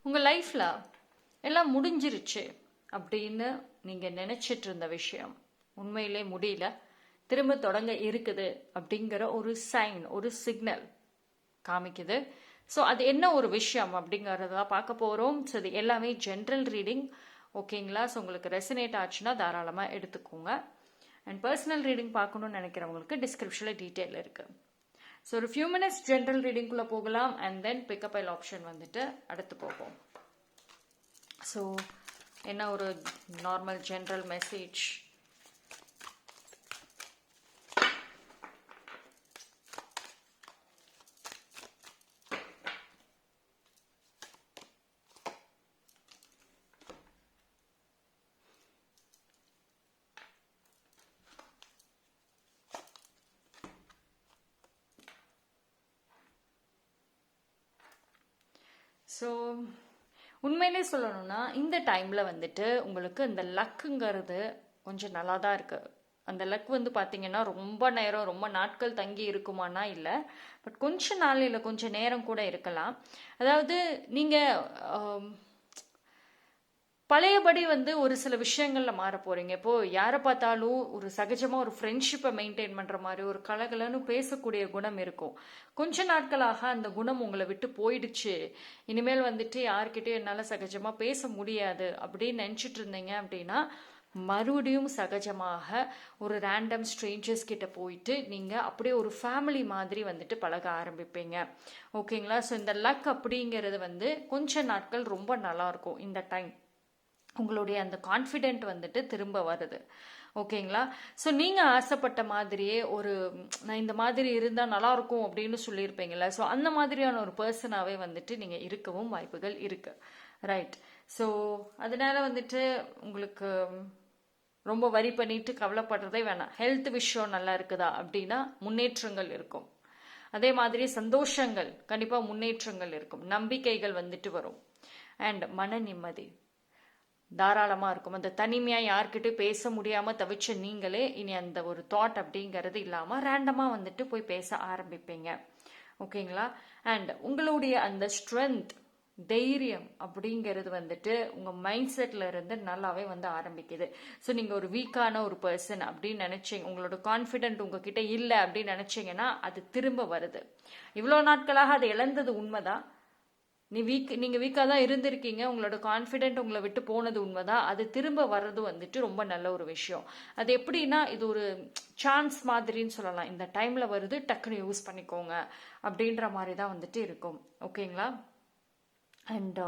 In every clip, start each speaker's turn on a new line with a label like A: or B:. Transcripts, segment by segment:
A: உங்கள் லைஃப்பில் எல்லாம் முடிஞ்சிருச்சு அப்படின்னு நீங்கள் நினச்சிட்டு இருந்த விஷயம் உண்மையிலே முடியல, திரும்ப தொடங்க இருக்குது அப்படிங்கிற ஒரு சைன், ஒரு சிக்னல் காமிக்குது. ஸோ அது என்ன ஒரு விஷயம் அப்படிங்கிறத பார்க்க போகிறோம். ஸோ இது எல்லாமே ஜென்ரல் ரீடிங், ஓகேங்களா? ஸோ உங்களுக்கு ரெசனேட் ஆச்சுன்னா தாராளமாக எடுத்துக்கோங்க. அண்ட் பர்சனல் ரீடிங் பார்க்கணுன்னு நினைக்கிறவங்களுக்கு டிஸ்கிரிப்ஷனில் டீட்டெயில் இருக்குது. ஸோ ஒரு ஃபியூ மினிட்ஸ் ஜென்ரல் ரீடிங்குள்ளே போகலாம். அண்ட் தென் பிக்கப் ஐல் ஆப்ஷன் வந்துட்டு அடுத்து போகும். ஸோ என்ன ஒரு நார்மல் ஜென்ரல் மெசேஜ். ஸோ உண்மையிலே சொல்லணும்னா இந்த டைமில் வந்துட்டு உங்களுக்கு இந்த லக்குங்கிறது கொஞ்சம் நல்லா தான் இருக்குது. அந்த லக் வந்து பார்த்தீங்கன்னா ரொம்ப நேரம், ரொம்ப நாட்கள் தங்கி இருக்குமானா இல்லை, பட் கொஞ்ச நாள் இல்லை, கொஞ்சம் நேரம் கூட இருக்கலாம். அதாவது நீங்கள் பழையபடி வந்து ஒரு சில விஷயங்கள்ல மாற போறீங்க. இப்போ யாரை பார்த்தாலும் ஒரு சகஜமா ஒரு ஃப்ரெண்ட்ஷிப்பை மெயின்டைன் பண்ற மாதிரி ஒரு கலகலன்னு பேசக்கூடிய குணம் இருக்கும். கொஞ்ச நாட்களாக அந்த குணம் உங்களை விட்டு போயிடுச்சு, இனிமேல் வந்துட்டு யார்கிட்டயும் என்னால சகஜமா பேச முடியாது அப்படின்னு நினைச்சிட்டு இருந்தீங்க அப்படின்னா மறுபடியும் சகஜமாக ஒரு ரேண்டம் ஸ்ட்ரேஞ்சர்ஸ் கிட்ட போயிட்டு நீங்க அப்படியே ஒரு ஃபேமிலி மாதிரி வந்துட்டு பழக ஆரம்பிப்பீங்க. ஓகேங்களா? ஸோ இந்த லக் அப்படிங்கிறது வந்து கொஞ்ச நாட்கள் ரொம்ப நல்லா இருக்கும். இந்த டைம் உங்களுடைய அந்த கான்ஃபிடென்ட் வந்துட்டு திரும்ப வருது. ஓகேங்களா? ஸோ நீங்கள் ஆசைப்பட்ட மாதிரியே ஒரு நான் இந்த மாதிரி இருந்தால் நல்லாயிருக்கும் அப்படின்னு சொல்லியிருப்பீங்களா? ஸோ அந்த மாதிரியான ஒரு பர்சனாகவே வந்துட்டு நீங்கள் இருக்கவும் வாய்ப்புகள் இருக்கு. ரைட். ஸோ அதனால வந்துட்டு உங்களுக்கு ரொம்ப வரி பண்ணிட்டு கவலைப்படுறதே வேணாம். ஹெல்த் விஷயம் நல்லா இருக்குதா அப்படின்னா முன்னேற்றங்கள் இருக்கும். அதே மாதிரி சந்தோஷங்கள் கண்டிப்பாக முன்னேற்றங்கள் இருக்கும். நம்பிக்கைகள் வந்துட்டு வரும். அண்ட் மன நிம்மதி தாராளமாக இருக்கும். அந்த தனிமையாக யார்கிட்டயும் பேச முடியாமல் தவிச்ச நீங்களே இனி அந்த ஒரு தாட் அப்படிங்கிறது இல்லாமல் ரேண்டமாக வந்துட்டு போய் பேச ஆரம்பிப்பீங்க. ஓகேங்களா? அண்ட் உங்களுடைய அந்த ஸ்ட்ரென்த், தைரியம் அப்படிங்கிறது வந்துட்டு உங்கள் மைண்ட் செட்டில் இருந்து நல்லாவே வந்து ஆரம்பிக்குது. ஸோ நீங்கள் ஒரு வீக்கான ஒரு பர்சன் அப்படின்னு நினச்சிங்க, உங்களோட கான்ஃபிடென்ட் உங்ககிட்ட இல்லை அப்படின்னு நினச்சிங்கன்னா அது திரும்ப வருது. இவ்வளோ நாட்களாக அது இழந்தது உண்மைதான். நீங்கள் வீக்காக தான் இருந்திருக்கீங்க, உங்களோட கான்ஃபிடென்ட் உங்களை விட்டு போனது உண்மைதான். அது திரும்ப வர்றது வந்துட்டு ரொம்ப நல்ல ஒரு விஷயம். அது எப்படின்னா இது ஒரு சான்ஸ் மாதிரின்னு சொல்லலாம். இந்த டைமில் வருது, டக்குன்னு யூஸ் பண்ணிக்கோங்க அப்படின்ற மாதிரி தான் வந்துட்டு இருக்கும். ஓகேங்களா? அண்ட்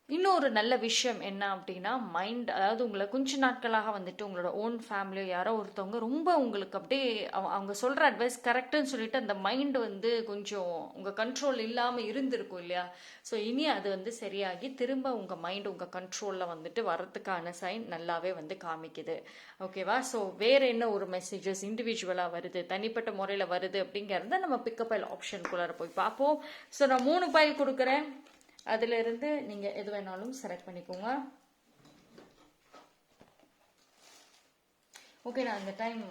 A: இன்னொரு நல்ல விஷயம் என்ன அப்படின்னா மைண்ட், அதாவது உங்களை கொஞ்ச நாட்களாக வந்துட்டு உங்களோட ஓன் ஃபேமிலியோ யாரோ ஒருத்தவங்க ரொம்ப உங்களுக்கு அப்படியே அவங்க சொல்கிற அட்வைஸ் கரெக்டுன்னு சொல்லிட்டு அந்த மைண்டு வந்து கொஞ்சம் உங்கள் கண்ட்ரோல் இல்லாமல் இருந்திருக்கும் இல்லையா? ஸோ இனி அது வந்து சரியாகி திரும்ப உங்கள் மைண்ட் உங்கள் கண்ட்ரோலில் வந்துட்டு வரதுக்கான சைன் நல்லாவே வந்து காமிக்குது. ஓகேவா? ஸோ வேறு என்ன ஒரு மெசேஜஸ் இண்டிவிஜுவலாக வருது, தனிப்பட்ட முறையில் வருது அப்படிங்கிறத நம்ம பிக்கப் பைல் ஆப்ஷனுக்குள்ளார போய் பார்ப்போம். ஸோ நான் 3 பைல் கொடுக்குறேன், அதுல இருந்து நீங்க எது வேணாலும் செலக்ட் பண்ணிக்கோங்க. ஓகே, நான் இந்த டைம்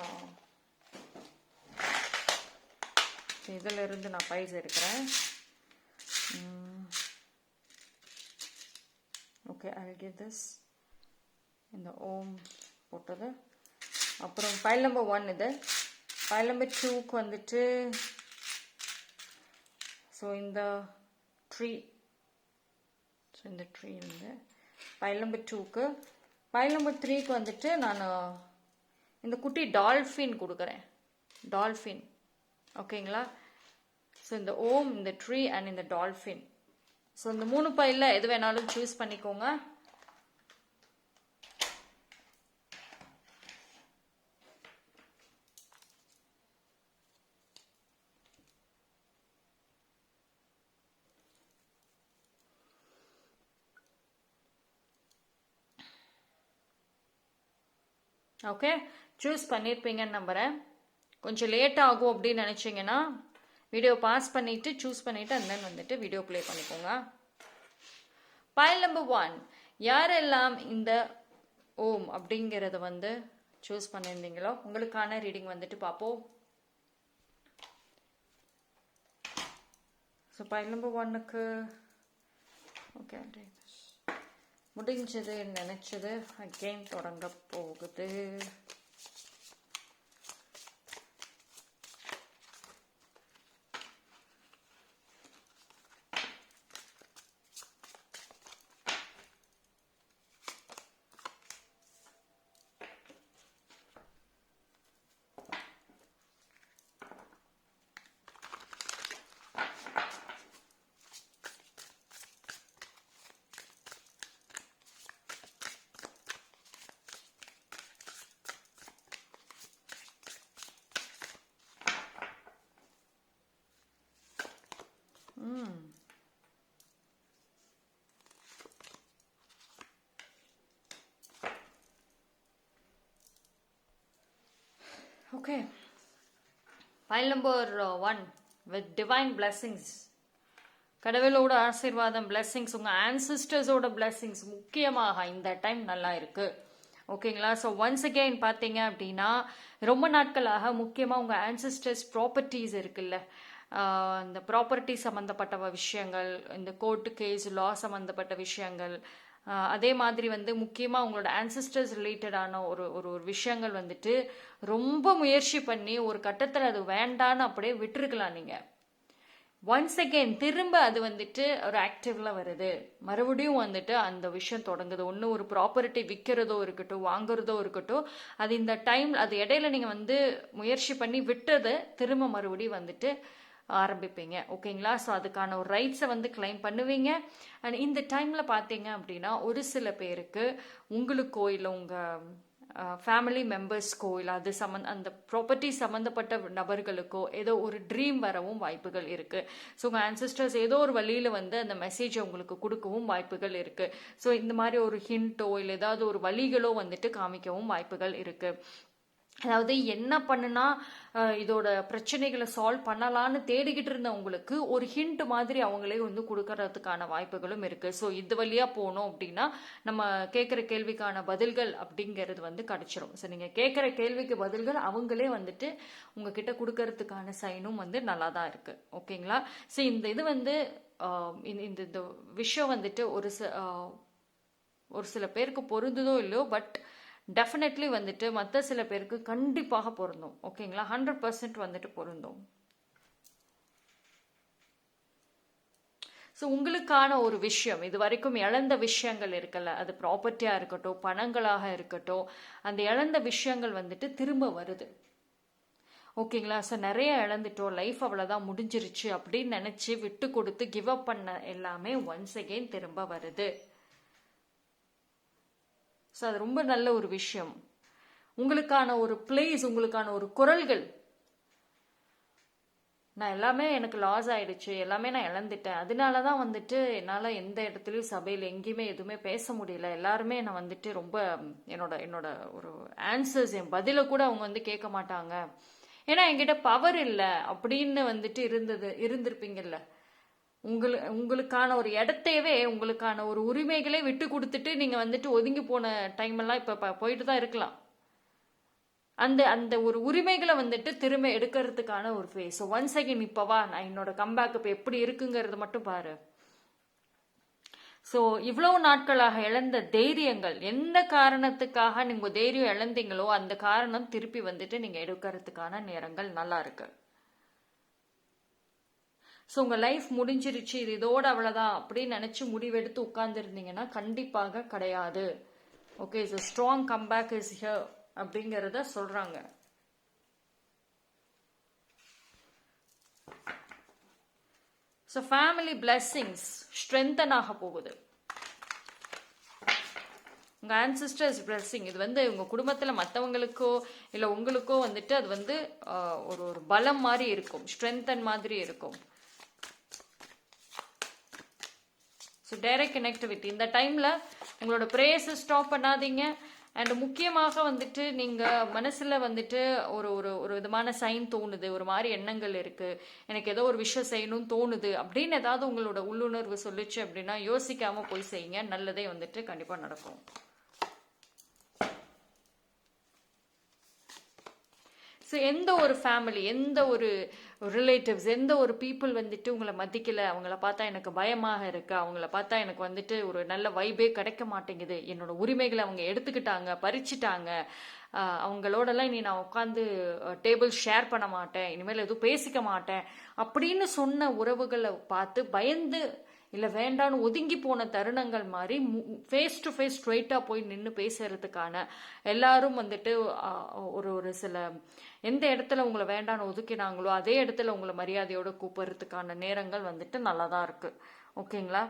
A: இதுல இருந்து நான் பைல்ஸ் எடுக்கிறேன். Okay, I will give this இந்த ஓம் போட்டது. அப்புறம் பைல் நம்பர் 1 இது. பைல் நம்பர் 2க்கு வந்துட்டு ஸோ இந்த ட்ரீ. ஸோ இந்த ட்ரீ வந்து பைல் நம்பர் 2க்கு. பைல் நம்பர் 3க்கு வந்துட்டு நான் இந்த குட்டி டால்ஃபின் கொடுக்குறேன். டால்ஃபின். ஓகேங்களா? ஸோ இந்த ஓம், இந்த ட்ரீ அண்ட் இந்த டால்ஃபின். ஸோ இந்த 3 பைலில் எது வேணாலும் சூஸ் பண்ணிக்கோங்க. ஓகே, சூஸ் பண்ணியிருப்பீங்கன்னு நம்புகிறேன். கொஞ்சம் லேட் ஆகும் அப்படின்னு நினச்சிங்கன்னா வீடியோ பாஸ் பண்ணிவிட்டு சூஸ் பண்ணிவிட்டு அண்ட் தென் வந்துட்டு வீடியோ ப்ளே பண்ணிக்கோங்க. பைல் நம்பர் 1, யாரெல்லாம் இந்த ஓம் அப்படிங்கிறத வந்து சூஸ் பண்ணியிருந்தீங்களோ உங்களுக்கான ரீடிங் வந்துட்டு பார்ப்போம். ஸோ பைல் நம்பர் 1க்கு ஓகே, முடிஞ்சது நினைச்சது அகெயின் தொடங்க போகுது. Okay, file number 1 with divine blessings. கடவுளோட ஆசீர்வாதம், பிளெஸிங்ஸ், உங்கள் ஆன்சிஸ்டர்ஸோட பிளெஸிங்ஸ் முக்கியமாக இந்த டைம் நல்லா இருக்கு. ஓகேங்களா? ஸோ ஒன்ஸ் அகெயின் பார்த்தீங்க அப்படின்னா ரொம்ப நாட்களாக முக்கியமாக உங்கள் ஆன்சிஸ்டர்ஸ் ப்ராப்பர்ட்டிஸ் இருக்குல்ல, இந்த ப்ராப்பர்ட்டி சம்மந்தப்பட்ட விஷயங்கள், இந்த கோர்ட்டு கேஸ் லா சம்மந்தப்பட்ட விஷயங்கள், அதே மாதிரி வந்து முக்கியமாக உங்களோட ஆன்சிஸ்டர்ஸ் ரிலேட்டடான ஒரு ஒரு ஒரு விஷயங்கள் வந்துட்டு ரொம்ப முயற்சி பண்ணி ஒரு கட்டத்தில் அது வேண்டான்னு அப்படியே விட்டுருக்கலாம் நீங்கள். ஒன்ஸ் அகெயின் திரும்ப அது வந்துட்டு ஒரு ஆக்டிவ்ல வருது, மறுபடியும் வந்துட்டு அந்த விஷயம் தொடங்குது. ஒன்று ஒரு ப்ராப்பர்ட்டி விற்கிறதோ இருக்கட்டும், வாங்குறதோ இருக்கட்டும், அது இந்த டைம் அது இடையில நீங்கள் வந்து முயற்சி பண்ணி விட்டதை திரும்ப மறுபடியும் வந்துட்டு ஆரம்பிப்பீங்க. ஓகேங்களா? ஸோ அதுக்கான ஒரு ரைட்ஸை வந்து கிளைம் பண்ணுவீங்க. அண்ட் இந்த டைமில் பார்த்தீங்க அப்படின்னா ஒரு சில பேருக்கு உங்களுக்கோ இல்லை உங்கள் ஃபேமிலி மெம்பர்ஸ்க்கோ இல்லை அது அந்த ப்ராப்பர்ட்டி சம்மந்தப்பட்ட நபர்களுக்கோ ஏதோ ஒரு ட்ரீம் வரவும் வாய்ப்புகள் இருக்குது. ஸோ உங்கள் ஆன்சிஸ்டர்ஸ் ஏதோ ஒரு வழியில் வந்து அந்த மெசேஜை உங்களுக்கு கொடுக்கவும் வாய்ப்புகள் இருக்குது. ஸோ இந்த மாதிரி ஒரு ஹிண்ட்டோ இல்லை ஏதாவது ஒரு வழிகளோ வந்துட்டு காமிக்கவும் வாய்ப்புகள் இருக்குது. அதாவது என்ன பண்ணுனா இதோட பிரச்சனைகளை சால்வ் பண்ணலான்னு தேடிக்கிட்டு இருந்த உங்களுக்கு ஒரு ஹிண்ட் மாதிரி அவங்களே வந்து கொடுக்கறதுக்கான வாய்ப்புகளும் இருக்கு. ஸோ இது வழியா போனோம் அப்படின்னா நம்ம கேட்குற கேள்விக்கான பதில்கள் அப்படிங்கிறது வந்து கிடைச்சிரும். ஸோ நீங்க கேட்குற கேள்விக்கு பதில்கள் அவங்களே வந்துட்டு உங்ககிட்ட கொடுக்கறதுக்கான சைனும் வந்து நல்லா தான் இருக்கு. ஓகேங்களா? ஸோ இந்த இது வந்து இந்த விஷயம் வந்துட்டு ஒரு சில பேருக்கு பொருந்துதோ இல்லையோ, பட் டெஃபினெட்லி வந்துட்டு மற்ற சில பேருக்கு கண்டிப்பாக பொருந்தும். ஓகேங்களா? 100% வந்துட்டு பொருந்தும். ஸோ உங்களுக்கான ஒரு விஷயம், இது வரைக்கும் இழந்த விஷயங்கள் இருக்குல்ல, அது ப்ராப்பர்ட்டியாக இருக்கட்டும், பணங்களாக இருக்கட்டும், அந்த இழந்த விஷயங்கள் வந்துட்டு திரும்ப வருது. ஓகேங்களா? ஸோ நிறைய இழந்துட்டோம், லைஃப் அவ்வளோதான் முடிஞ்சிருச்சு அப்படின்னு நினச்சி விட்டு கொடுத்து கிவ் அப் பண்ண எல்லாமே ஒன்ஸ் அகெயின் திரும்ப வருது. ஸோ அது ரொம்ப நல்ல ஒரு விஷயம். உங்களுக்கான ஒரு பிளேஸ், உங்களுக்கான ஒரு குரல்கள், நான் எல்லாமே எனக்கு லாஸ் ஆயிடுச்சு, எல்லாமே நான் இழந்துட்டேன், அதனால தான் வந்துட்டு என்னால் எந்த இடத்துலையும் சபையில் எங்கேயுமே எதுவுமே பேச முடியல, எல்லாருமே நான் வந்துட்டு ரொம்ப என்னோட ஒரு ஆன்சர்ஸ், என் பதிலை கூட அவங்க வந்து கேட்க மாட்டாங்க, ஏன்னா என்கிட்ட பவர் இல்லை அப்படின்னு வந்துட்டு இருந்திருப்பீங்கல்ல. உங்களுக்கான ஒரு இடத்தையவே, உங்களுக்கான ஒரு உரிமைகளே விட்டு கொடுத்துட்டு நீங்க வந்துட்டு ஒதுங்கி போன டைம் எல்லாம் இப்ப போயிட்டு தான் இருக்கலாம். அந்த அந்த ஒரு உரிமைகளை வந்துட்டு திரும்ப எடுக்கிறதுக்கான ஒரு ஃபேஸ். ஒன்ஸ் அகெயின் இப்பவா நான் என்னோட கம்பேக் இப்ப எப்படி இருக்குங்கிறது மட்டும் பாரு. ஸோ இவ்வளவு நாட்களாக இழந்த தைரியங்கள், எந்த காரணத்துக்காக நீங்க தைரியம் இழந்தீங்களோ அந்த காரணம் திருப்பி வந்துட்டு நீங்க எடுக்கிறதுக்கான நேரங்கள் நல்லா இருக்கு. ஸோ உங்கள் லைஃப் முடிஞ்சிருச்சு, இது இதோட அவ்வளோதான் அப்படின்னு நினச்சி முடிவெடுத்து உட்கார்ந்துருந்தீங்கன்னா கண்டிப்பாக கிடையாது. Okay, so strong comeback is here அப்படிங்கிறத சொல்கிறாங்க. ஸோ ஃபேமிலி பிளெஸ்ஸிங்ஸ் ஸ்ட்ரென்தன் ஆக போகுது. உங்கள் ஆன்சிஸ்டர்ஸ் பிளெஸ்ஸிங் இது வந்து உங்கள் குடும்பத்தில் மற்றவங்களுக்கோ இல்லை உங்களுக்கோ வந்துட்டு அது வந்து ஒரு பலம் மாதிரி இருக்கும், ஸ்ட்ரென்தன் மாதிரி இருக்கும். ஸோ டைரக்ட் கனெக்டிவிட்டி இந்த டைமில் உங்களோட ப்ரேயர்ஸை ஸ்டாப் பண்ணாதீங்க. அண்ட் முக்கியமாக வந்துட்டு நீங்கள் மனசில் வந்துட்டு ஒரு ஒரு ஒரு விதமான சைன் தோணுது, ஒரு மாதிரி எண்ணங்கள் இருக்குது, எனக்கு ஏதோ ஒரு விஷயம் செய்யணும்னு தோணுது அப்படின்னு ஏதாவது உங்களோட உள்ளுணர்வு சொல்லிச்சு அப்படின்னா யோசிக்காமல் போய் செய்யுங்க, நல்லதே வந்துட்டு கண்டிப்பாக நடக்கும். ஸோ எந்த ஒரு ஃபேமிலி, எந்த ஒரு ரிலேட்டிவ்ஸ், எந்த ஒரு பீப்புள் வந்துட்டு உங்களை மதிக்கல, அவங்கள பார்த்தா எனக்கு பயமாக இருக்கு, அவங்கள பார்த்தா எனக்கு வந்துட்டு ஒரு நல்ல வைபே கிடைக்க மாட்டேங்குது, என்னோட உரிமைகளை அவங்க எடுத்துக்கிட்டாங்க, பறிச்சிட்டாங்க, அவங்களோடலாம் இனி நான் உட்காந்து டேபிள் ஷேர் பண்ண மாட்டேன், இனிமேல் எதுவும் பேசிக்க மாட்டேன் அப்படின்னு சொன்ன உறவுகளை பார்த்து பயந்து இல்லை வேண்டான்னு ஒதுங்கி போன தருணங்கள் மாதிரி ஃபேஸ் டு ஃபேஸ் ஸ்ட்ரெயிட்டாக போய் நின்று பேசுறதுக்கான எல்லாரும் வந்துட்டு ஒரு ஒரு சில எந்த இடத்துல உங்களை வேண்டான்னு ஒதுக்கினாங்களோ அதே இடத்துல உங்களை மரியாதையோட கூப்பிடுறதுக்கான நேரங்கள் வந்துட்டு நல்லா தான் இருக்கு. ஓகேங்களா?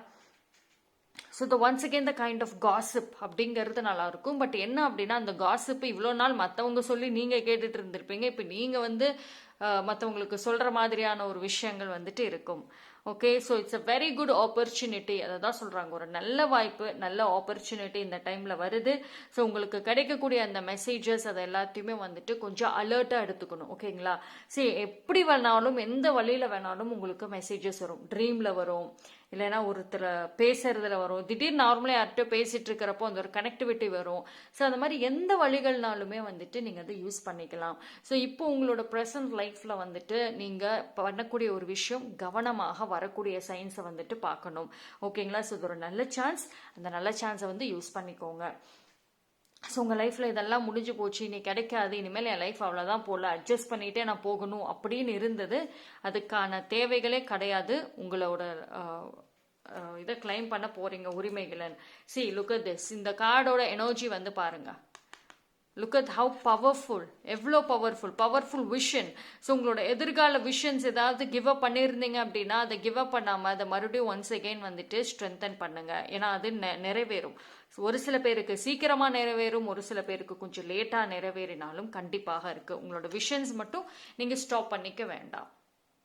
A: So once again the kind of gossip அப்படிங்கிறது நல்லா இருக்கும். பட் என்ன அப்படின்னா அந்த காசிப் இவ்வளோ நாள் மற்றவங்க சொல்லி நீங்கள் கேட்டுட்டு இருந்திருப்பீங்க, இப்போ நீங்கள் வந்து மற்றவங்களுக்கு சொல்கிற மாதிரியான ஒரு விஷயங்கள் வந்துட்டு இருக்கும். Okay, so it's a very good opportunity. அதை தான் சொல்கிறாங்க, ஒரு நல்ல வாய்ப்பு, நல்ல ஆப்பர்ச்சுனிட்டி இந்த டைமில் வருது. ஸோ உங்களுக்கு கிடைக்கக்கூடிய அந்த மெசேஜஸ் அதை எல்லாத்தையுமே வந்துட்டு கொஞ்சம் அலர்ட்டாக எடுத்துக்கணும். ஓகேங்களா? சரி, எப்படி வேணாலும் எந்த வழியில் வேணாலும் உங்களுக்கு மெசேஜஸ் வரும். ட்ரீமில் வரும், இல்லைன்னா ஒருத்தர் பேசுறதுல வரும், திடீர்னு நார்மலாக யார்கிட்ட பேசிட்டு இருக்கிறப்போ அந்த ஒரு கனெக்டிவிட்டி வரும். ஸோ அந்த மாதிரி எந்த வழிகள்னாலுமே வந்துட்டு நீங்கள் அதை யூஸ் பண்ணிக்கலாம். ஸோ இப்போ உங்களோட ப்ரெசன்ட் லைஃப்பில் வந்துட்டு நீங்கள் பண்ணக்கூடிய ஒரு விஷயம் கவனமாக வரக்கூடிய சயின்ஸை வந்துட்டு பார்க்கணும். ஓகேங்களா? ஸோ இது ஒரு நல்ல சான்ஸ், அந்த நல்ல சான்ஸை வந்து யூஸ் பண்ணிக்கோங்க. ஸோ உங்கள் லைஃப்பில் இதெல்லாம் முடிஞ்சு போச்சு, இனி கிடைக்காது, இனிமேல் என் லைஃப் அவ்வளோதான் போல, அட்ஜஸ்ட் பண்ணிகிட்டே நான் போகணும் அப்படின்னு இருந்தது. அதுக்கான தேவைகளே கிடையாது. உங்களோட இதை கிளைம் பண்ண போகிறீங்க உரிமைகளை. சி லுக் அட் திஸ், இந்த கார்டோட எனர்ஜி வந்து பாருங்க. லுக் அட் ஹவு பவர்ஃபுல், எவ்வளோ பவர்ஃபுல் விஷன். ஸோ உங்களோட எதிர்கால விஷன்ஸ் ஏதாவது கிவ் அப் பண்ணியிருந்தீங்க அப்படின்னா அதை கிவ் அப் பண்ணாமல் அதை மறுபடியும் ஒன்ஸ் அகெயின் வந்துட்டு ஸ்ட்ரென்தன் பண்ணுங்க. ஏன்னா அது நிறைவேறும். ஒரு சில பேருக்கு சீக்கிரமாக நிறைவேறும், ஒரு சில பேருக்கு கொஞ்சம் லேட்டாக நிறைவேறினாலும் கண்டிப்பாக இருக்கு. உங்களோட விஷன்ஸ் மட்டும் நீங்கள் ஸ்டாப் பண்ணிக்க வேண்டாம்.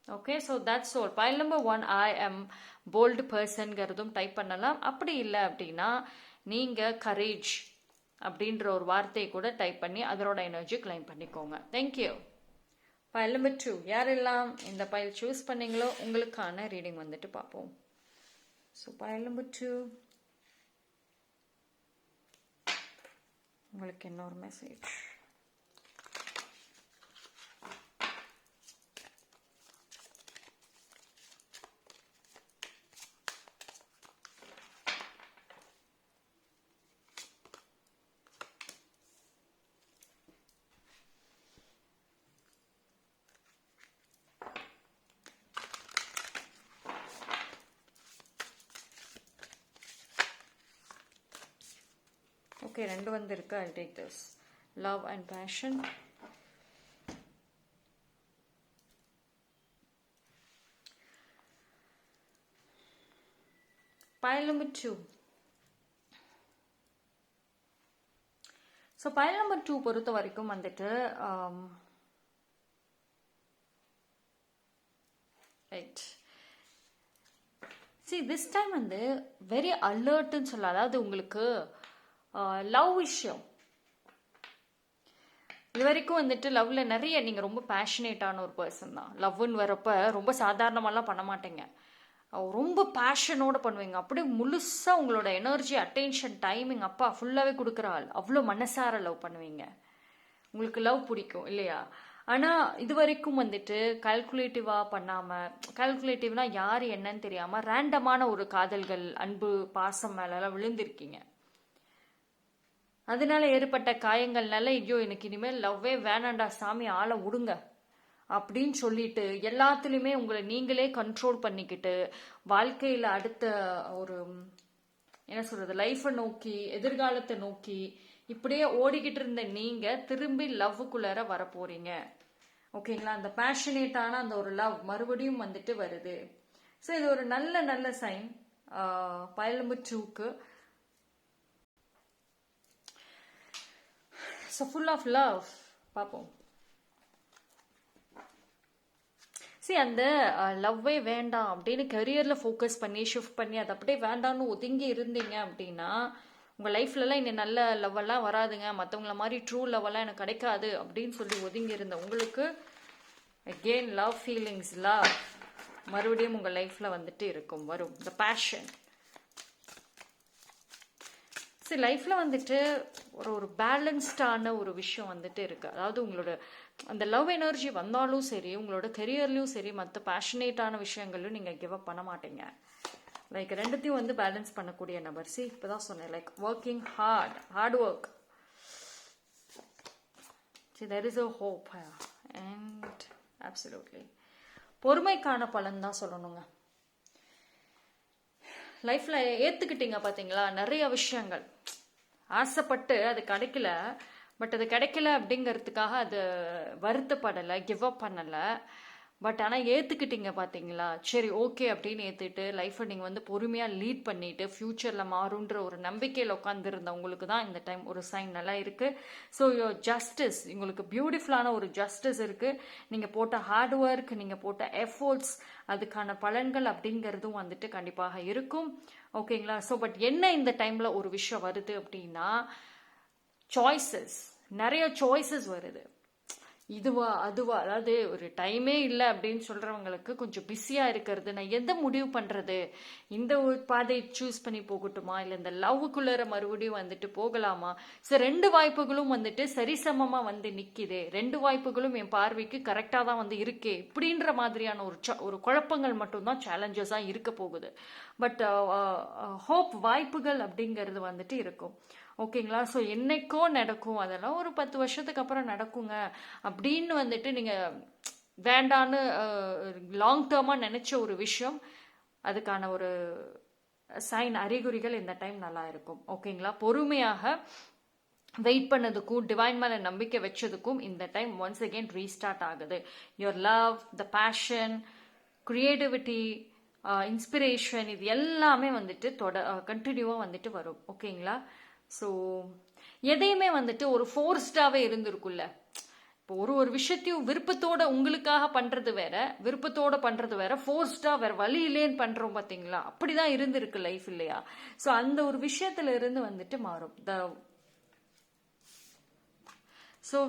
A: Okay, so that's all. File number 1, I am bold பர்சன்கிறதும் டைப் பண்ணலாம். அப்படி இல்லை அப்படின்னா நீங்கள் கரேஜ் அப்படின்ற ஒரு வார்த்தையை கூட டைப் பண்ணி அதோட எனர்ஜி கிளைம் பண்ணிக்கோங்க. தேங்க்யூ. பைல் நம்பர் 2, யாரெல்லாம் இந்த பைல் சூஸ் பண்ணீங்களோ உங்களுக்கான ரீடிங் வந்துட்டு பார்ப்போம். ஸோ பைல் நம்பர் 2, உங்களுக்கு என்ன ஒரு மெசேஜ்? ஓகே, 2 வந்திருக்கு. I'll take this. Love and passion. Pile number 2. So file number 2 பொறுத்த வரைக்கும் வந்துட்டு ரைட், சி திஸ் டைம் வந்து வெரி அலர்ட்னு சொல்லலாம். அதாவது உங்களுக்கு லவ் விஷயம் இது வரைக்கும் வந்துட்டு லவ்ல நிறைய நீங்கள் ரொம்ப பேஷனேட்டான ஒரு பர்சன் தான். லவ்னு வரப்ப ரொம்ப சாதாரணமாலாம் பண்ண மாட்டேங்க, ரொம்ப பேஷனோட பண்ணுவீங்க. அப்படியே முழுசாக உங்களோட எனர்ஜி, அட்டென்ஷன், டைமிங் அப்பா ஃபுல்லாகவே கொடுக்குற ஆள். அவ்வளோ மனசார லவ் பண்ணுவீங்க. உங்களுக்கு லவ் பிடிக்கும் இல்லையா? ஆனால் இது வரைக்கும் வந்துட்டு கால்குலேட்டிவாக பண்ணாமல், கால்குலேட்டிவ்னா யார் என்னன்னு தெரியாமல் ரேண்டமான ஒரு காதல்கள், அன்பு, பாசம் மேலெல்லாம் விழுந்திருக்கீங்க. அதனால ஏற்பட்ட காயங்கள்னால ஐயோ எனக்கு இனிமேல் லவ்வே வேணாண்டா சாமி, ஆளை விடுங்க அப்படின்னு சொல்லிட்டு எல்லாத்துலேயுமே உங்களை நீங்களே கண்ட்ரோல் பண்ணிக்கிட்டு வாழ்க்கையில் அடுத்த ஒரு என்ன சொல்றது லைஃப்பை நோக்கி, எதிர்காலத்தை நோக்கி இப்படியே ஓடிக்கிட்டு இருந்த நீங்கள் திரும்பி லவ்வுக்குள்ளார வரப்போறீங்க. ஓகேங்களா? அந்த பேஷனேட்டான அந்த ஒரு லவ் மறுபடியும் வந்துட்டு வருது. ஸோ இது ஒரு நல்ல நல்ல சைன் பைல் நம்பர் 2க்கு. ஸோ ஃபுல் ஆஃப் லவ் பார்ப்போம். சரி, அந்த லவ்வே வேண்டாம் அப்படின்னு கரியரில் ஃபோக்கஸ் பண்ணி ஷிஃப்ட் பண்ணி அதை அப்படியே வேண்டான்னு ஒதுங்கி இருந்தீங்க அப்படின்னா உங்கள் லைஃப்லலாம் இன்னும் நல்ல லவ்வெல்லாம் வராதுங்க, மற்றவங்கள மாதிரி ட்ரூ லவ்வெல்லாம் எனக்கு கிடைக்காது அப்படின்னு சொல்லி ஒதுங்கி இருந்த உங்களுக்கு அகெயின் லவ் ஃபீலிங்ஸ், லவ் மறுபடியும் உங்கள் லைஃப்பில் வந்துட்டு இருக்கும், வரும். இந்த பேஷன். சரி, லைஃப்பில் வந்துட்டு ஒரு பேலன்ஸ்டான ஒரு விஷயம் வந்துட்டு இருக்குது. அதாவது உங்களோட அந்த லவ் எனர்ஜி வந்தாலும் சரி, உங்களோட கெரியர்லையும் சரி, மற்ற பேஷனேட்டான விஷயங்களையும் நீங்கள் கிவ் அப் பண்ண மாட்டீங்க. லைக் ரெண்டுத்தையும் வந்து பேலன்ஸ் பண்ணக்கூடிய நபர். இப்போதான் சொன்னேன், like working hard work. there is a hope and absolutely பொறுமைக்கான பலன் தான் சொல்லணுங்க. லைஃப்ல ஏத்துக்கிட்டீங்க பாத்தீங்களா, நிறைய விஷயங்கள் ஆசைப்பட்டு அது கிடைக்கல, பட் அது கிடைக்கல அப்படிங்கிறதுக்காக அது வருத்தப்படலை, கிவ் அப் பண்ணலை. பட் ஆனால் ஏற்றுக்கிட்டீங்க பார்த்தீங்களா, சரி ஓகே அப்படின்னு ஏற்றுட்டு லைஃப்பை நீங்கள் வந்து பொறுமையாக லீட் பண்ணிவிட்டு ஃப்யூச்சரில் மாறுன்ற ஒரு நம்பிக்கையில் உட்காந்துருந்தவங்களுக்கு தான் இந்த டைம் ஒரு சைன் நல்லா இருக்குது. ஸோ ஜஸ்டிஸ், உங்களுக்கு பியூட்டிஃபுல்லான ஒரு ஜஸ்டிஸ் இருக்குது. நீங்கள் போட்ட ஹார்ட் ஒர்க், நீங்கள் போட்ட எஃபோர்ட்ஸ், அதுக்கான பலன்கள் அப்படிங்கிறதும் வந்துட்டு கண்டிப்பாக இருக்கும். ஓகேங்களா. ஸோ பட் என்ன இந்த டைமில் ஒரு விஷயம் வருது அப்படின்னா, சாய்ஸஸ், நிறைய சாய்ஸஸ் வருது. இதுவா அதுவா, அதாவது ஒரு டைமே இல்லை அப்படின்னு சொல்றவங்களுக்கு கொஞ்சம் பிஸியா இருக்கிறது, நான் எதை முடிவு பண்றது, இந்த ஒரு பாதையை சூஸ் பண்ணி போகட்டுமா, இல்லை இந்த லவ்வுக்குள்ளர மறுபடியும் வந்துட்டு போகலாமா. ஸோ ரெண்டு வாய்ப்புகளும் வந்துட்டு சரிசமமா வந்து நிக்குதே, ரெண்டு வாய்ப்புகளும் என் பார்வைக்கு கரெக்டா தான் வந்து இருக்கே, இப்படின்ற மாதிரியான ஒரு குழப்பங்கள் மட்டும்தான் சேலஞ்சஸா இருக்க போகுது. பட் ஹோப், வாய்ப்புகள் அப்படிங்கிறது வந்துட்டு இருக்கும். ஓகேங்களா. ஸோ என்னைக்கோ நடக்கும், அதெல்லாம் ஒரு 10 வருஷத்துக்கு அப்புறம் நடக்குங்க அப்படின்னு வந்துட்டு நீங்கள் வேண்டான்னு லாங் டேர்மாக நினச்ச ஒரு விஷயம், அதுக்கான ஒரு சைன், அறிகுறிகள் இந்த டைம் நல்லா இருக்கும். ஓகேங்களா. பொறுமையாக வெயிட் பண்ணதுக்கும் டிவைன் மேல நம்பிக்கை வச்சதுக்கும் இந்த டைம் ஒன்ஸ் அகெயின் ரீஸ்டார்ட் ஆகுது. Your love, the passion, creativity, inspiration, இது எல்லாமே வந்துட்டு கண்டினியூவாக வந்துட்டு வரும். ஓகேங்களா. ஸோ எதையுமே வந்துட்டு ஒரு ஃபோர்ஸ்டாகவே இருந்திருக்குல்ல. இப்போ ஒரு விஷயத்தையும் விருப்பத்தோட உங்களுக்காக பண்ணுறது வேற, விருப்பத்தோட பண்ணுறது வேற, ஃபோர்ஸ்டாக வேற வழி இல்லைன்னு பண்ணுறோம் பார்த்தீங்களா, அப்படிதான் இருந்திருக்கு லைஃப் இல்லையா. ஸோ அந்த ஒரு விஷயத்துல இருந்து வந்துட்டு மாறும். ஸோ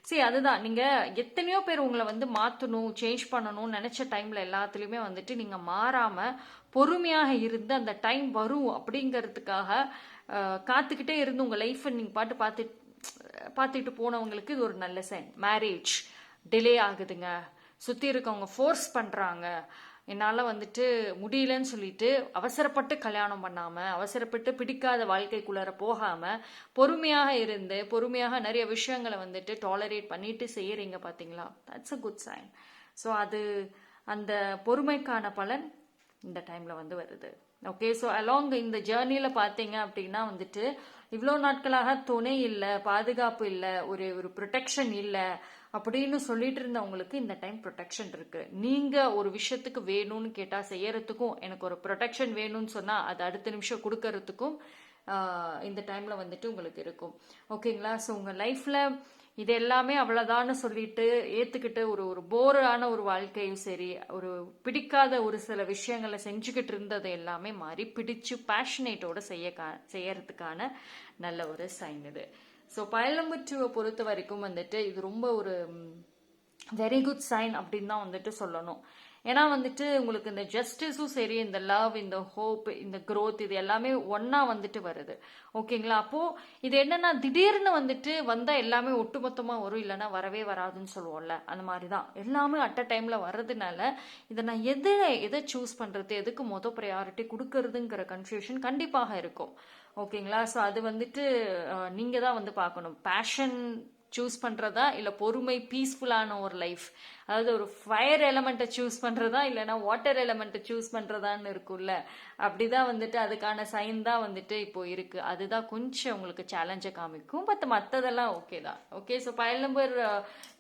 A: சரி, அதுதான், நீங்கள் எத்தனையோ பேர் உங்களை வந்து மாற்றணும், சேஞ்ச் பண்ணணும்னு நினச்ச டைமில் எல்லாத்துலேயுமே வந்துட்டு நீங்கள் மாறாமல் பொறுமையாக இருந்து அந்த டைம் வரும் அப்படிங்கிறதுக்காக காத்துக்கிட்டே இருந்து உங்கள் லைஃப்பை நீங்கள் பார்த்துட்டு போனவங்களுக்கு இது ஒரு நல்ல சைன். மேரேஜ் டிலே ஆகுதுங்க, சுற்றி இருக்கவங்க ஃபோர்ஸ் பண்ணுறாங்க, என்னால் வந்துட்டு முடியலன்னு சொல்லிட்டு அவசரப்பட்டு கல்யாணம் பண்ணாமல், அவசரப்பட்டு பிடிக்காத வாழ்க்கைக்குள்ளார போகாமல் பொறுமையாக இருந்து பொறுமையாக நிறைய விஷயங்களை வந்துட்டு டாலரேட் பண்ணிட்டு செய்யறீங்க பார்த்தீங்களா, that's a good sign. So அது அந்த பொறுமைக்கான பலன் இந்த டைமில் வந்து வருது. ஓகே. ஸோ அலாங் இந்த ஜேர்னியில் பார்த்தீங்க அப்படின்னா வந்துட்டு இவ்வளோ நாட்களாக துணை இல்லை, பாதுகாப்பு இல்லை, ஒரு ப்ரொடெக்ஷன் இல்லை அப்படின்னு சொல்லிட்டு இருந்தவங்களுக்கு இந்த டைம் ப்ரொடெக்ஷன் இருக்கு. நீங்க ஒரு விஷயத்துக்கு வேணும்னு கேட்டா செய்யறதுக்கும், எனக்கு ஒரு ப்ரொடெக்ஷன் வேணும்னு சொன்னா அது அடுத்த நிமிஷம் கொடுக்கறதுக்கும் இந்த டைம்ல வந்துட்டு உங்களுக்கு இருக்கும். ஓகேங்களா. ஸோ உங்க லைஃப்ல இது எல்லாமே அவ்வளவுதான்னு சொல்லிட்டு ஏத்துக்கிட்டு ஒரு போரான ஒரு வாழ்க்கையும் சரி, ஒரு பிடிக்காத ஒரு சில விஷயங்களை செஞ்சுக்கிட்டு இருந்தது எல்லாமே மாறி பிடிச்சு பேஷனேட்டோட செய்யறதுக்கான நல்ல ஒரு சைன் இது. ஸோ பயல் நம்பர் 2 பொறுத்த வரைக்கும் வந்துட்டு இது ரொம்ப ஒரு வெரி குட் சைன் அப்படின்னு தான் வந்துட்டு சொல்லணும். ஏன்னா வந்துட்டு உங்களுக்கு இந்த ஜஸ்டிஸும் சரி, இந்த லவ், இந்த ஹோப், இந்த க்ரோத், இது எல்லாமே ஒன்னா வந்துட்டு வருது. ஓகேங்களா. அப்போ இது என்னன்னா, திடீர்னு வந்துட்டு வந்தா எல்லாமே ஒட்டுமொத்தமா வரும், இல்லைன்னா வரவே வராதுன்னு சொல்லுவோம்ல, அந்த மாதிரிதான் எல்லாமே அட் அ டைம்ல வர்றதுனால இதை நான் எதை சூஸ் பண்றது, எதுக்கு ப்ரையாரிட்டி கொடுக்கறதுங்கிற கன்ஃபியூஷன் கண்டிப்பாக இருக்கும். ஓகேங்களா. ஸோ அது வந்துட்டு நீங்க தான் வந்து பார்க்கணும். பேஷன் சூஸ் பண்றதா, இல்லை பொறுமை பீஸ்ஃபுல்லான ஒரு லைஃப், அதாவது ஒரு ஃபயர் எலமெண்ட்டை சூஸ் பண்றதா, இல்லைன்னா வாட்டர் எலமெண்ட்டை சூஸ் பண்றதான்னு இருக்கும்ல, அப்படிதான் வந்துட்டு அதுக்கான சைன் தான் வந்துட்டு இப்போ இருக்கு. அதுதான் கொஞ்சம் உங்களுக்கு சேலஞ்சை காமிக்கும். பட் மற்றதெல்லாம் ஓகே தான். ஓகே. ஸோ பயல் நம்பர்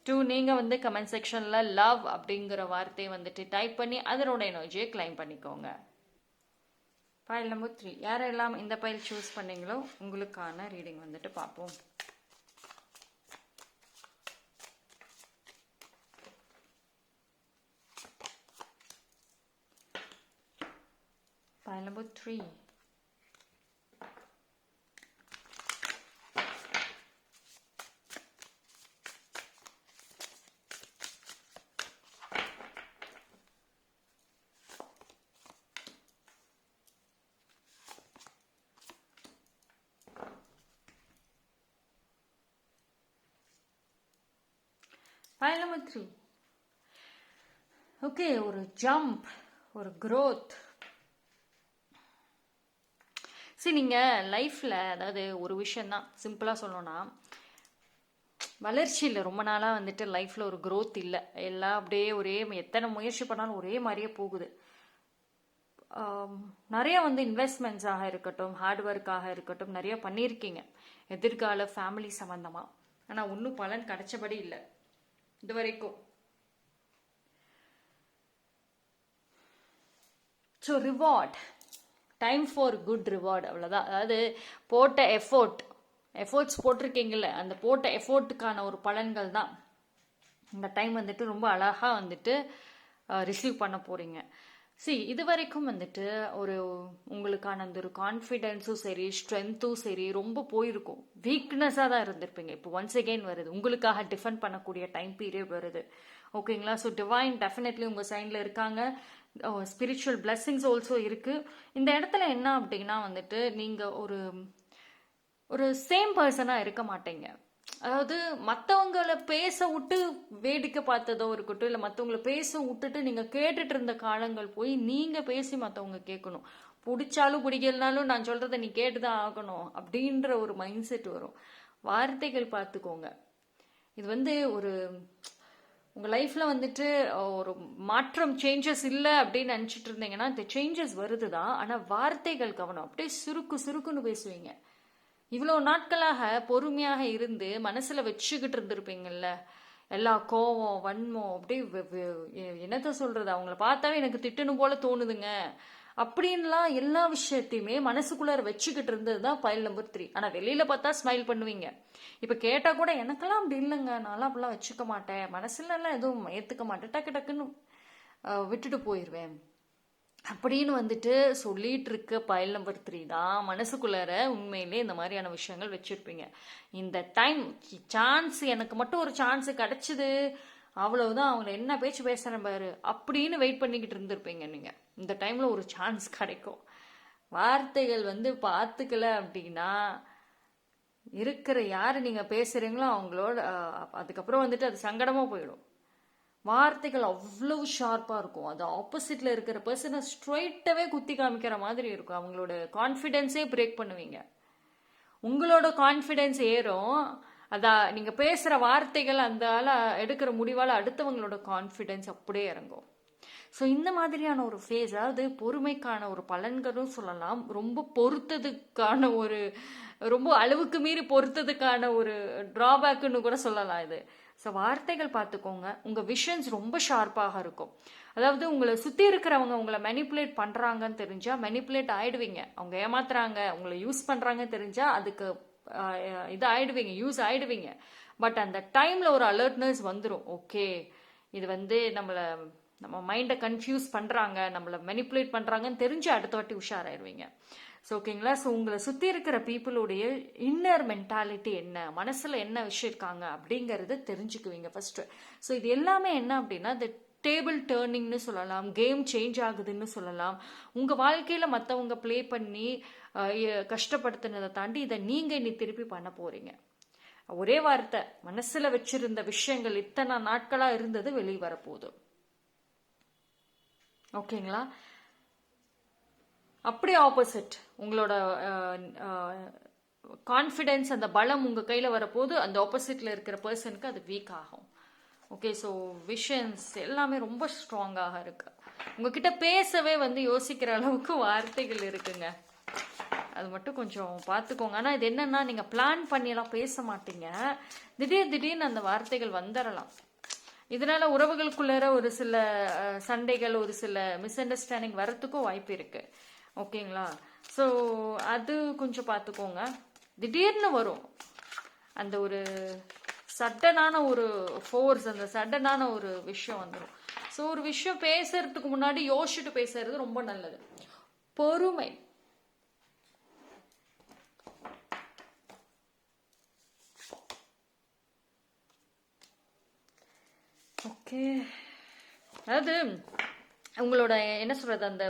A: 2 நீங்க வந்து கமெண்ட் செக்ஷன்ல லவ் அப்படிங்கிற வார்த்தையை வந்துட்டு டைப் பண்ணி அதனோட எனர்ஜியை கிளைம் பண்ணிக்கோங்க. பயல் நம்பர் 3 யாரெல்லாம் இந்த பைல் சூஸ் பண்ணீங்களோ உங்களுக்கான ரீடிங் வந்துட்டு பார்ப்போம். Pile number 3. Pile number 3. Okay, ஒரு ஜம்ப், ஒரு growth. சரி, நீங்கள் லைஃப்பில் அதாவது ஒரு விஷயந்தான் சிம்பிளாக சொல்லணும்னா, வளர்ச்சி இல்லை. ரொம்ப நாளாக வந்துட்டு லைஃப்பில் ஒரு growth இல்லை. எல்லாம் அப்படியே எத்தனை முயற்சி பண்ணாலும் ஒரே மாதிரியே போகுது. நிறைய வந்து இன்வெஸ்ட்மெண்ட்ஸாக இருக்கட்டும், ஹார்ட் ஒர்க்காக இருக்கட்டும், நிறைய பண்ணியிருக்கீங்க எதிர்கால ஃபேமிலி சம்மந்தமாக. ஆனால் ஒன்றும் பலன் கிடைச்சபடி இல்லை இது வரைக்கும். So reward, time for good reward, அவ்வளோதான். அதாவது போட்ட எஃபோர்ட்ஸ் போட்டிருக்கீங்கல்ல, அந்த போட்ட எஃபோர்ட்டுக்கான ஒரு பலன்கள் தான் இந்த டைம் வந்துட்டு ரொம்ப அழகாக வந்துட்டு ரிசீவ் பண்ண போகிறீங்க. இது வரைக்கும் வந்துட்டு உங்களுக்கான அந்த ஒரு கான்ஃபிடென்ஸும் சரி, ஸ்ட்ரென்த்தும் சரி ரொம்ப போயிருக்கும். வீக்னஸாக தான் இருந்திருப்பீங்க. இப்போ ஒன்ஸ் அகெயின் வருது, உங்களுக்காக டிஃபெண்ட் பண்ணக்கூடிய டைம் பீரியட் வருது. ஓகேங்களா? ஸோ டிவைன் டெஃபினெட்லி உங்கள் சைடில் இருக்காங்க. ஸ்பிரிச்சுவல் பிளெஸ்ஸிங்ஸ் ஆல்சோ இருக்குது. இந்த இடத்துல என்ன அப்படின்னா வந்துட்டு நீங்கள் ஒரு சேம் பர்சனாக இருக்க மாட்டீங்க. அதாவது மற்றவங்களை பேச விட்டு வேடிக்கை பார்த்ததோ இருக்கட்டும், இல்லை மற்றவங்களை பேச விட்டுட்டு நீங்கள் கேட்டுட்டு இருந்த காலங்கள் போய் நீங்கள் பேசி மற்றவங்க கேட்கணும். பிடிச்சாலும் பிடிக்கலனாலும் நான் சொல்கிறத நீ கேட்டு தான் ஆகணும் அப்படின்ற ஒரு மைண்ட் செட் வரும். வார்த்தைகள் பார்த்துக்கோங்க. இது வந்து உங்கள் லைஃப்பில் வந்துட்டு ஒரு மாற்றம், சேஞ்சஸ் இல்லை அப்படின்னு நினச்சிட்டு இருந்தீங்கன்னா இந்த சேஞ்சஸ் வருது தான். ஆனால் வார்த்தைகள் கவனம். அப்படியே சுருக்குன்னு பேசுவீங்க. இவ்வளோ நாட்களாக பொறுமையாக இருந்து மனசில் வச்சுக்கிட்டு இருந்திருப்பீங்கள்ல, எல்லா கோவம், வன்மம், அப்படியே என்னத்த சொல்கிறது, அவங்கள பார்த்தாவே எனக்கு திட்டணும் போல தோணுதுங்க அப்படின்லாம் எல்லா விஷயத்தையுமே மனசுக்குள்ளார வச்சுக்கிட்டு இருந்தது தான் பைல் நம்பர் 3. ஆனால் வெளியில் பார்த்தா ஸ்மைல் பண்ணுவீங்க. இப்போ கேட்டால் கூட எனக்கெல்லாம் அப்படி இல்லைங்க, நான்லாம் அப்படிலாம் வச்சுக்க மாட்டேன், மனசுலலாம் எதுவும் ஏற்றுக்க மாட்டேன், டக்குன்னு விட்டுட்டு போயிடுவேன் அப்படின்னு வந்துட்டு சொல்லிட்டு இருக்க பைல் நம்பர் 3 தான் மனசுக்குள்ளார உண்மையிலே இந்த மாதிரியான விஷயங்கள் வச்சிருப்பீங்க. இந்த டைம் சான்ஸ், எனக்கு மட்டும் ஒரு சான்ஸ் கிடைச்சிது, அவ்வளவுதான், அவங்கள என்ன பேச்சு பேசுறேன் பாரு அப்படின்னு வெயிட் பண்ணிக்கிட்டு இருந்திருப்பீங்க. நீங்க இந்த டைம்ல ஒரு சான்ஸ் கிடைக்கும். வார்த்தைகள் வந்து பார்த்துக்கல அப்படின்னா இருக்கிற யாரு நீங்க பேசுறீங்களோ அவங்களோட அதுக்கப்புறம் வந்துட்டு அது சங்கடமா போயிடும். வார்த்தைகள் அவ்வளவு ஷார்ப்பாக இருக்கும். அது ஆப்போசிட்டில் இருக்கிற பர்சனை ஸ்ட்ரைட்டாகவே குத்தி காமிக்கிற மாதிரி இருக்கும். அவங்களோட கான்ஃபிடென்ஸே பிரேக் பண்ணுவீங்க. உங்களோட கான்ஃபிடென்ஸ் ஏறும். நீங்கள் பேசுகிற வார்த்தைகள் அந்த எடுக்கிற முடிவால் அடுத்தவங்களோட கான்ஃபிடென்ஸ் அப்படியே இறங்கும். ஸோ இந்த மாதிரியான ஒரு ஃபேஸ், அதாவது பொறுமைக்கான ஒரு பலன்களும் சொல்லலாம், ரொம்ப பொறுத்ததுக்கான ரொம்ப அளவுக்கு மீறி பொறுத்ததுக்கான ஒரு ட்ராபேக்குன்னு கூட சொல்லலாம் இது. ஸோ வார்த்தைகள் பார்த்துக்கோங்க. உங்கள் விஷன்ஸ் ரொம்ப ஷார்ப்பாக இருக்கும். அதாவது உங்களை சுற்றி இருக்கிறவங்க உங்களை மெனிப்புலேட் பண்ணுறாங்கன்னு தெரிஞ்சால் மெனிப்புலேட் ஆகிடுவீங்க. அவங்க ஏமாத்துறாங்க, உங்களை யூஸ் பண்ணுறாங்கன்னு தெரிஞ்சால் அதுக்கு யூஸ் ஆகிடுவீங்க. பட் அந்த டைமில் ஒரு அலர்ட்னஸ் வந்துடும். ஓகே, இது வந்து நம்ம மைண்டை கன்ஃபியூஸ் பண்ணுறாங்க, நம்மளை மெனிப்புலேட் பண்ணுறாங்கன்னு தெரிஞ்சு அடுத்த வாட்டி உஷாராயிருவீங்க. ஸோ ஓகேங்களா? ஸோ உங்களை சுற்றி இருக்கிற பீப்புளுடைய இன்னர் மென்டாலிட்டி என்ன, மனசில் என்ன விஷயம் இருக்காங்க அப்படிங்கிறத தெரிஞ்சுக்குவீங்க ஃபர்ஸ்ட். ஸோ இது எல்லாமே என்ன அப்படின்னா இந்த டேபிள் டேர்னிங்னு சொல்லலாம், கேம் சேஞ்ச் ஆகுதுன்னு சொல்லலாம். உங்கள் வாழ்க்கையில் மற்றவங்க ப்ளே பண்ணி கஷ்டப்படுத்தினதை தாண்டி இதை நீங்கள் இனி திருப்பி பண்ண போகிறீங்க. ஒரே வார்த்தை, மனசில் வச்சிருந்த விஷயங்கள் இத்தனை நாட்களாக இருந்தது வெளியே வரப்போகுது. ஓகேங்களா? அப்படியே ஆப்போசிட், உங்களோட கான்ஃபிடென்ஸ், அந்த பலம் உங்கள் கையில் வரப்போது அந்த ஆப்போசிட்டில் இருக்கிற பர்சனுக்கு அது வீக் ஆகும். ஓகே, ஸோ விஷன்ஸ் எல்லாமே ரொம்ப ஸ்ட்ராங்காக இருக்கு. உங்ககிட்ட பேசவே வந்து யோசிக்கிற அளவுக்கு வார்த்தைகள் இருக்குங்க. அது மட்டும் கொஞ்சம் பார்த்துக்கோங்க. ஆனால் இது என்னன்னா, நீங்கள் பிளான் பண்ணியெல்லாம் பேச மாட்டீங்க. திடீர்னு அந்த வார்த்தைகள் வந்துடலாம். இதனால உறவுகளுக்குள்ளார ஒரு சில சண்டைகள், ஒரு சில மிஸ் அண்டர்ஸ்டாண்டிங் வரத்துக்கும் வாய்ப்பு இருக்கு. ஓகேங்களா? ஸோ அது கொஞ்சம் பார்த்துக்கோங்க. திடீர்னு வரும் அந்த ஒரு சடனான ஒரு ஃபோர்ஸ், அந்த சடனான ஒரு விஷயம் வந்துடும். ஸோ ஒரு விஷயம் பேசுறதுக்கு முன்னாடி யோசிச்சுட்டு பேசுறது ரொம்ப நல்லது. பொறுமை. ஓகே, அதாவது உங்களோட என்ன சொல்றது, அந்த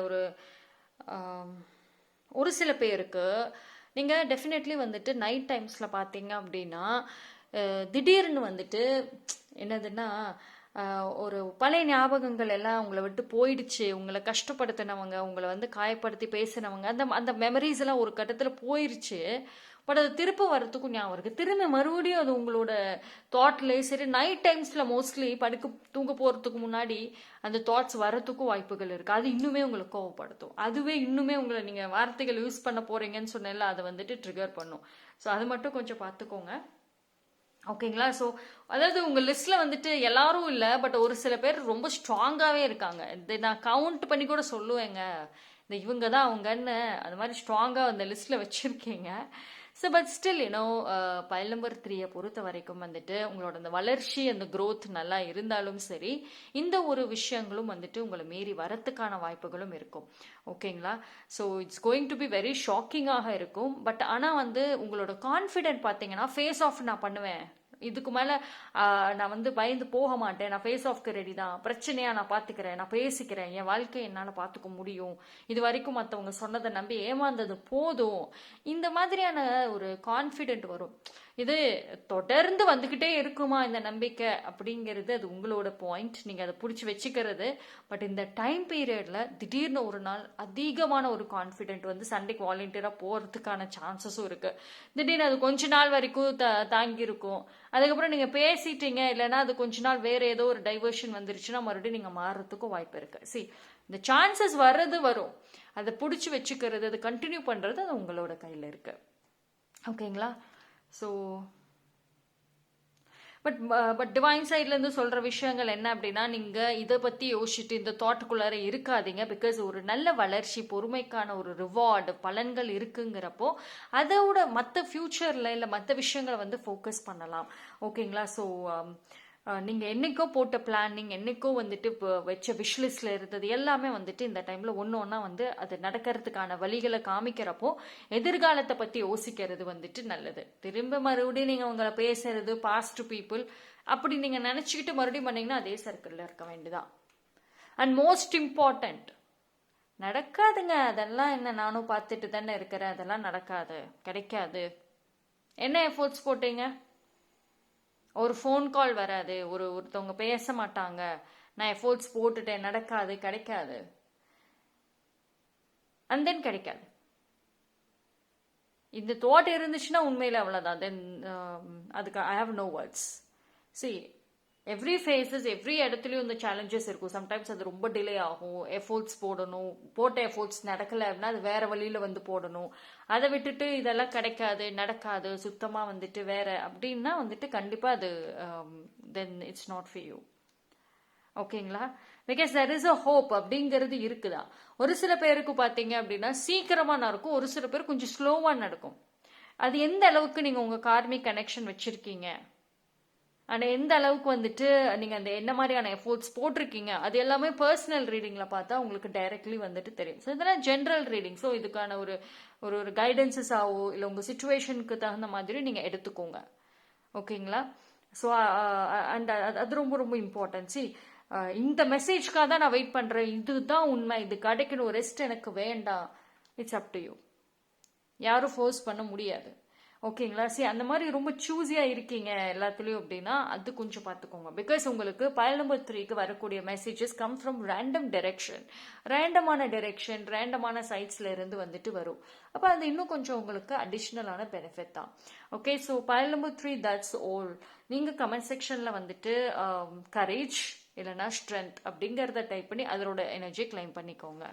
A: ஒரு சில பேருக்கு நீங்கள் டெஃபினெட்லி வந்துட்டு நைட் டைம்ஸில் பார்த்தீங்க அப்படின்னா திடீர்னு வந்துட்டு என்னதுன்னா ஒரு பழைய ஞாபகங்கள் எல்லாம் உங்களை விட்டு போயிடுச்சு, உங்களை கஷ்டப்படுத்தினவங்க, உங்களை வந்து காயப்படுத்தி பேசினவங்க, அந்த அந்த மெமரிஸ் எல்லாம் ஒரு கட்டத்தில் போயிருச்சு. பட் அது திரும்ப வரத்துக்கும் ஞாபகம் இருக்கு. திரும்ப மறுபடியும் அது உங்களோட தாட்லேயே சரி, நைட் டைம்ஸ்ல மோஸ்ட்லி தூங்க போறதுக்கு முன்னாடி அந்த தாட்ஸ் வரத்துக்கும் வாய்ப்புகள் இருக்கு. அது இன்னுமே உங்களை கோவப்படுத்தும். அதுவே இன்னுமே உங்களை நீங்க வார்த்தைகள் யூஸ் பண்ண போறீங்கன்னு சொன்னேன்ல, அதை வந்துட்டு ட்ரிகர் பண்ணும். ஸோ அது மட்டும் கொஞ்சம் பார்த்துக்கோங்க. ஓகேங்களா? ஸோ அதாவது உங்கள் லிஸ்ட்டில் வந்துட்டு எல்லாரும் இல்லை, பட் ஒரு சில பேர் ரொம்ப ஸ்ட்ராங்காகவே இருக்காங்க. இதை நான் கவுண்ட் பண்ணி கூட சொல்லுவேங்க, இந்த இவங்க தான் அவங்கன்னு அந்த மாதிரி ஸ்ட்ராங்காக அந்த லிஸ்ட்டில் வச்சுருக்கீங்க. So but still file number 3 பொறுத்த வரைக்கும் வந்துட்டு உங்களோட அந்த வளர்ச்சி, அந்த க்ரோத் நல்லா இருந்தாலும் சரி, இந்த ஒரு விஷயங்களும் வந்துட்டு உங்களை மீறி வரத்துக்கான வாய்ப்புகளும் இருக்கும். ஓகேங்களா? So it's going to be very ஷாக்கிங்காக இருக்கும். பட் ஆனால் வந்து உங்களோட கான்ஃபிடென்ட் பார்த்தீங்கன்னா, ஃபேஸ் ஆஃப் நான் பண்ணுவேன், இதுக்கு மேலே நான் வந்து பயந்து போக மாட்டேன், நான் ஃபேஸ் ஆஃப்க்கு ரெடி தான், பிரச்சனையா நான் பார்த்துக்கிறேன், நான் பேசிக்கிறேன், என் வாழ்க்கையை என்னால் பார்த்துக்க முடியும், இது வரைக்கும் மற்றவங்க சொன்னதை நம்பி ஏமாந்தது போதும், இந்த மாதிரியான ஒரு கான்ஃபிடென்ட் வரும். இது தொடர்ந்து வந்துக்கிட்டே இருக்குமா இந்த நம்பிக்கை அப்படிங்கிறது அது உங்களோட பாயிண்ட், நீங்கள் அதை பிடிச்சி வச்சுக்கிறது. பட் இந்த டைம் பீரியடில் திடீர்னு ஒரு நாள் அதிகமான ஒரு கான்ஃபிடென்ட் வந்து சண்டைக்கு வாலண்டியராக போகிறதுக்கான சான்சஸும் இருக்குது. திடீர்னு அது கொஞ்ச நாள் வரைக்கும் தாங்கியிருக்கும், அதுக்கப்புறம் நீங்கள் பேசிட்டீங்க, இல்லைன்னா அது கொஞ்ச நாள் வேறு ஏதோ ஒரு டைவர்ஷன் வந்துருச்சுன்னா மறுபடியும் நீங்கள் மாறுறதுக்கும் வாய்ப்பு இருக்குது. இந்த சான்சஸ் வர்றது வரும், அதை பிடிச்சி வச்சுக்கிறது, அதை கண்டினியூ பண்ணுறது அது உங்களோட கையில் இருக்குது. ஓகேங்களா? ஸோ பட் டிவைன் சைட்லேருந்து சொல்கிற விஷயங்கள் என்ன அப்படின்னா, நீங்கள் இதை பற்றி யோசிச்சுட்டு இந்த தாட்டுக்குள்ளார இருக்காதீங்க. பிகாஸ் ஒரு நல்ல வளர்ச்சி, பொறுமைக்கான ஒரு ரிவார்டு, பலன்கள் இருக்குங்கிறப்போ அதோட மற்ற ஃப்யூச்சரில் இல்லை மற்ற விஷயங்களை வந்து ஃபோக்கஸ் பண்ணலாம். ஓகேங்களா? ஸோ நீங்கள் என்னைக்கோ போட்ட பிளானிங், என்னைக்கோ வந்துட்டு இப்போ வச்ச விஷ்லிஸ்டில் இருந்தது எல்லாமே வந்துட்டு இந்த டைமில் ஒன்று ஒன்றா வந்து அது நடக்கிறதுக்கான வழிகளை காமிக்கிறப்போ எதிர்காலத்தை பற்றி யோசிக்கிறது வந்துட்டு நல்லது. திரும்ப மறுபடியும் நீங்கள் உங்களை பேசுறது பாஸ்ட் பீப்புள் அப்படி நீங்கள் நினச்சிக்கிட்டு மறுபடியும் பண்ணிங்கன்னா அதே சர்க்கிளில் இருக்க வேண்டியதான். அண்ட் மோஸ்ட் இம்பார்ட்டண்ட், நடக்காதுங்க அதெல்லாம், என்ன நானும் பார்த்துட்டு தானே இருக்கிறேன், அதெல்லாம் நடக்காது, கிடைக்காது. என்ன எஃபோர்ட்ஸ் போட்டீங்க? ஒரு ஃபோன் கால் வராது, ஒருத்தவங்க பேச மாட்டாங்க, நான் எஃபோர்ட்ஸ் போட்டுட்டேன், நடக்காது, கிடைக்காது, அண்ட் தென் கிடைக்காது. இந்த தாட் இருந்துச்சுன்னா உண்மையில அவ்வளோதான். தென் அதுக்கு I have no words. See every faces, every இடத்துலையும் இந்த சேலஞ்சஸ் இருக்கும். சம்டைம்ஸ் அது ரொம்ப டிலே ஆகும், எஃபோர்ட்ஸ் போடணும், போட்ட எஃபோர்ட்ஸ் நடக்கலை அப்படின்னா அது வேற வழியில் வந்து போடணும். அதை விட்டுட்டு இதெல்லாம் கிடைக்காது, நடக்காது, சுத்தமாக வந்துட்டு வேற அப்படின்னா வந்துட்டு கண்டிப்பாக அது then it's not for you. ஓகேங்களா? Because there is a hope அப்படிங்கிறது இருக்குதா. ஒரு சில பேருக்கு பார்த்தீங்க அப்படின்னா சீக்கிரமாக நடக்கும், ஒரு சில பேர் கொஞ்சம் ஸ்லோவாக நடக்கும். அது எந்த அளவுக்கு நீங்கள் உங்கள் கார்மிக் கனெக்ஷன் வச்சுருக்கீங்க, ஆனால் எந்த அளவுக்கு வந்துட்டு நீங்கள் அந்த என்ன மாதிரியான எஃபோர்ட்ஸ் போட்டிருக்கீங்க, அது எல்லாமே பர்சனல் ரீடிங்கில் பார்த்தா உங்களுக்கு டைரக்ட்லி வந்துட்டு தெரியும். ஸோ இதெல்லாம் ஜென்ரல் ரீடிங். ஸோ இதுக்கான ஒரு ஒரு கைடன்சஸாவோ இல்லை உங்கள் சுச்சுவேஷனுக்கு தகுந்த மாதிரி நீங்கள் எடுத்துக்கோங்க. ஓகேங்களா? ஸோ அண்ட் அது ரொம்ப ரொம்ப இம்பார்ட்டன்ட். இந்த மெசேஜ்க்காக தான் நான் வெயிட் பண்ணுறேன், இதுதான் உண்மை, இது கிடைக்கணும், ரெஸ்ட் எனக்கு வேண்டாம், இட்ஸ் அப் டு யூ. யாரும் ஃபோர்ஸ் பண்ண முடியாது. ஓகேங்களா? அந்த மாதிரி ரொம்ப சூஸியாக இருக்கீங்க எல்லாத்துலேயும் அப்படின்னா அது கொஞ்சம் பார்த்துக்கோங்க. பிகாஸ் உங்களுக்கு பைல் நம்பர் 3க்கு வரக்கூடிய messages come from random direction, ரேண்டமான சைட்ஸில் இருந்து வந்துட்டு வரும். அப்போ அது இன்னும் கொஞ்சம் உங்களுக்கு அடிஷ்னலான பெனிஃபிட் தான். Okay, so file number 3 that's all. நீங்கள் கமெண்ட் செக்ஷனில் வந்துட்டு கரேஜ் இல்லைனா ஸ்ட்ரென்த் அப்படிங்கிறத டைப் பண்ணி அதோட எனர்ஜி கிளைம் பண்ணிக்கோங்க.